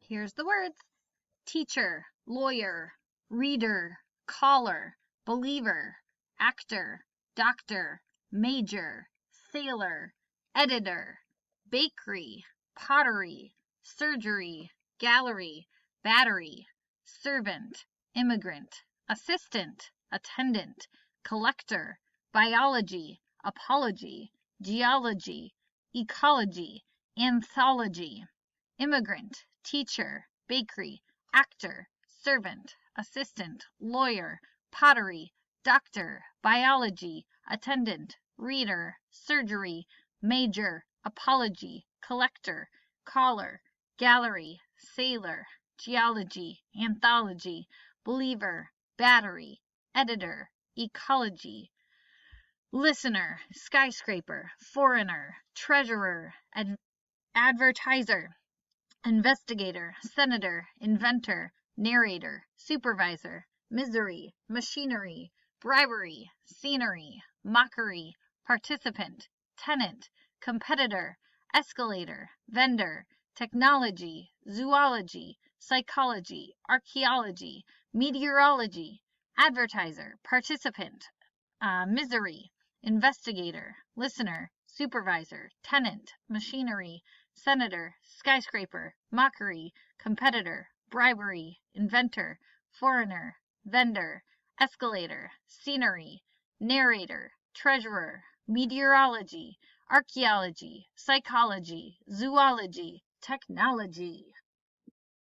Here's the words. Teacher, lawyer, reader, caller, believer, actor, doctor, major, sailor, editor, bakery, pottery, surgery, gallery, battery, servant, immigrant, assistant, attendant, collector, biology, apology, geology, ecology, anthology, immigrant, teacher, bakery, actor, servant, assistant, lawyer, pottery, doctor, biology, attendant, reader, surgery, major, apology, collector, caller, gallery, sailor, geology, anthology, believer, battery, editor, ecology, listener, skyscraper, foreigner, treasurer, advertiser, investigator, senator, inventor, narrator, supervisor, misery, machinery, bribery, scenery, mockery, participant, tenant, competitor, escalator, vendor, technology, zoology, psychology, archaeology, meteorology, advertiser, participant, misery, investigator, listener, supervisor, tenant, machinery, senator, skyscraper, mockery, competitor, bribery, inventor, foreigner, vendor, escalator, scenery, narrator, treasurer, meteorology, archaeology, psychology, zoology, technology.